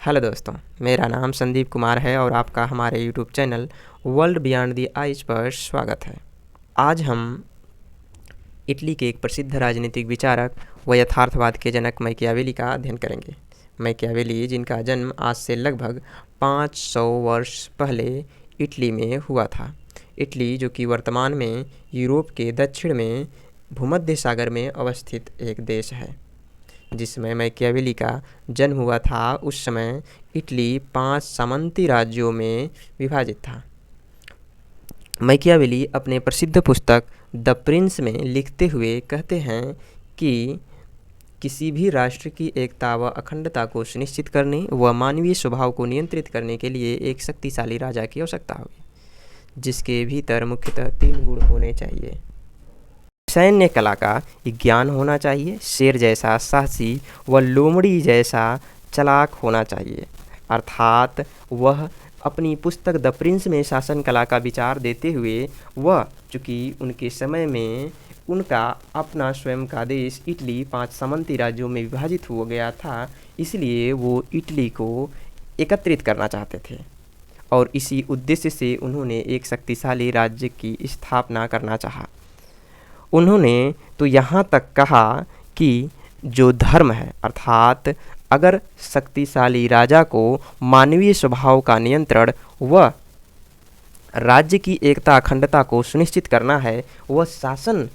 Hello दोस्तों, मेरा नाम संदीप कुमार है और आपका हमारे YouTube channel world beyond the eyes पर स्वागत है। आज हम इटली के एक प्रसिद्ध राजनीतिक विचारक व यथार्थवाद के जनक मैकियावेली का अध्ययन करेंगे। मैकियावेली, जिनका जन्म आज से लगभग 500 वर्ष पहले इटली में हुआ था। इटली, जो कि वर्तमान में यूरोप के दक्षिण में भूमध्य सागर में अवस्थित एक देश है। जिसमें मैकियावेली का जन्म हुआ था, उस समय इटली 5 सामंती राज्यों में विभाजित था। मैकियावेली अपने प्रसिद्ध पुस्तक द प्रिंस में लिखते हुए कहते हैं कि किसी भी राष्ट्र की एकता व अखंडता को सुनिश्चित करने व मानवीय स्वभाव को नियंत्रित करने के लिए एक शक्तिशाली राजा की आवश्यकता होगी, जिसके भीतर मुख्यतः 3 गुण होने चाहिए। सैन्य कला का ज्ञान होना चाहिए, शेर जैसा साहसी व लोमड़ी जैसा चालाक होना चाहिए। अर्थात वह अपनी पुस्तक द प्रिंस में शासन कला का विचार देते हुए वह, चूँकि उनके समय में उनका अपना स्वयं का देश इटली 5 सामंती राज्यों में विभाजित हो गया था, इसलिए वो इटली को एकत्रित करना चाहते थे और इसी उद्देश्य से उन्होंने एक शक्तिशाली राज्य की स्थापना करना चाहा। उन्होंने तो यहाँ तक कहा कि जो धर्म है, अर्थात अगर शक्तिशाली राजा को मानवीय स्वभाव का नियंत्रण व राज्य की एकता अखंडता को सुनिश्चित करना है, वह शासन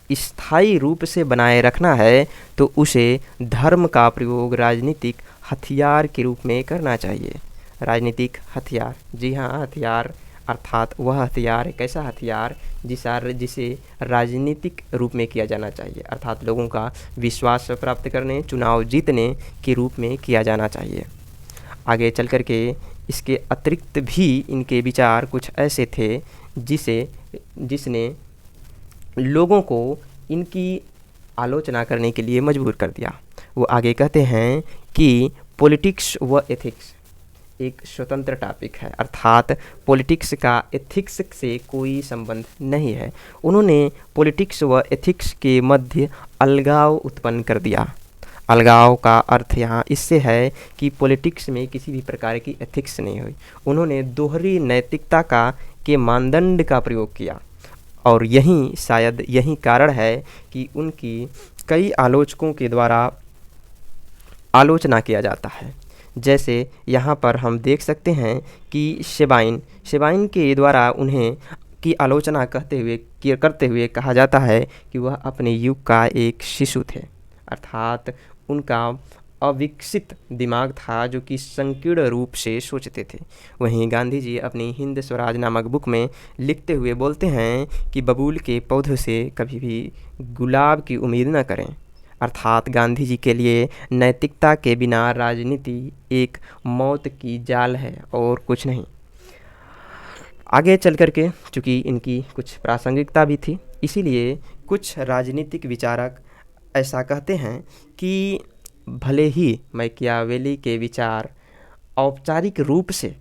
स्थायी रूप से बनाए रखना है, तो उसे धर्म का प्रयोग राजनीतिक हथियार के रूप में करना चाहिए। राजनीतिक हथियार, जी हाँ, हथियार अर्थात वह हथियार, एक ऐसा हथियार जिसे राजनीतिक रूप में किया जाना चाहिए, अर्थात लोगों का विश्वास प्राप्त करने, चुनाव जीतने के रूप में किया जाना चाहिए। आगे चल कर के इसके अतिरिक्त भी इनके विचार कुछ ऐसे थे जिसने लोगों को इनकी आलोचना करने के लिए मजबूर कर दिया। वो आगे कहते हैं कि पॉलिटिक्स व एथिक्स एक स्वतंत्र टॉपिक है, अर्थात पॉलिटिक्स का एथिक्स से कोई संबंध नहीं है। उन्होंने पॉलिटिक्स व एथिक्स के मध्य अलगाव उत्पन्न कर दिया। अलगाव का अर्थ यहाँ इससे है कि पॉलिटिक्स में किसी भी प्रकार की एथिक्स नहीं हुई। उन्होंने दोहरी नैतिकता के मानदंड का प्रयोग किया और शायद यही कारण है कि उनकी कई आलोचकों के द्वारा आलोचना किया जाता है। जैसे यहाँ पर हम देख सकते हैं कि शेबाइन के द्वारा उन्हें की आलोचना करते हुए कहा जाता है कि वह अपने युग का एक शिशु थे, अर्थात उनका अविकसित दिमाग था जो कि संकीर्ण रूप से सोचते थे। वहीं गांधी जी अपनी हिंद स्वराज नामक बुक में लिखते हुए बोलते हैं कि बबूल के पौधे से कभी भी गुलाब की उम्मीद न करें, अर्थात गांधी जी के लिए नैतिकता के बिना राजनीति एक मौत की जाल है और कुछ नहीं। आगे चल कर के चूँकि इनकी कुछ प्रासंगिकता भी थी, इसीलिए कुछ राजनीतिक विचारक ऐसा कहते हैं कि भले ही मैकियावेली के विचार औपचारिक रूप से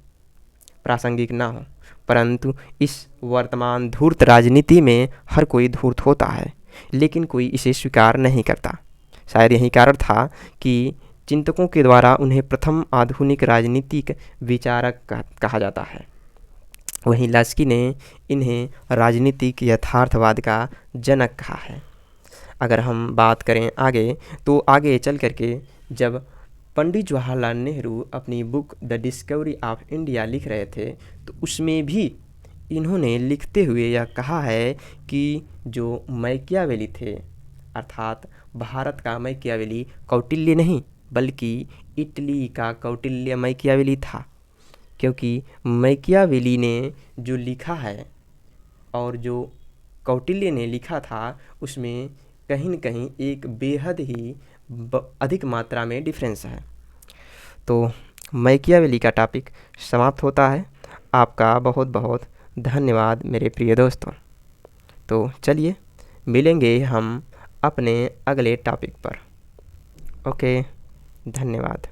प्रासंगिक ना हो, परंतु इस वर्तमान धूर्त राजनीति में हर कोई धूर्त होता है, लेकिन कोई इसे स्वीकार नहीं करता। शायद यही कारण था कि चिंतकों के द्वारा उन्हें प्रथम आधुनिक राजनीतिक विचारक कहा जाता है। वहीं लास्की ने इन्हें राजनीतिक यथार्थवाद का जनक कहा है। अगर हम बात करें आगे, तो आगे चल करके जब पंडित जवाहरलाल नेहरू अपनी book the discovery of India लिख रहे थे, तो उसमें भी इन्होंने लिखते हुए यह कहा है कि जो मैकियावेली थे, अर्थात भारत का मैकियावेली कौटिल्य नहीं बल्कि इटली का कौटिल्य मैकियावेली था, क्योंकि मैकियावेली ने जो लिखा है और जो कौटिल्य ने लिखा था उसमें कहीं न कहीं एक बेहद ही अधिक मात्रा में डिफरेंस है। तो मैकियावेली का टॉपिक समाप्त होता है। आपका बहुत बहुत धन्यवाद मेरे प्रिय दोस्तों। तो चलिए मिलेंगे हम अपने अगले टॉपिक पर। ओके, धन्यवाद।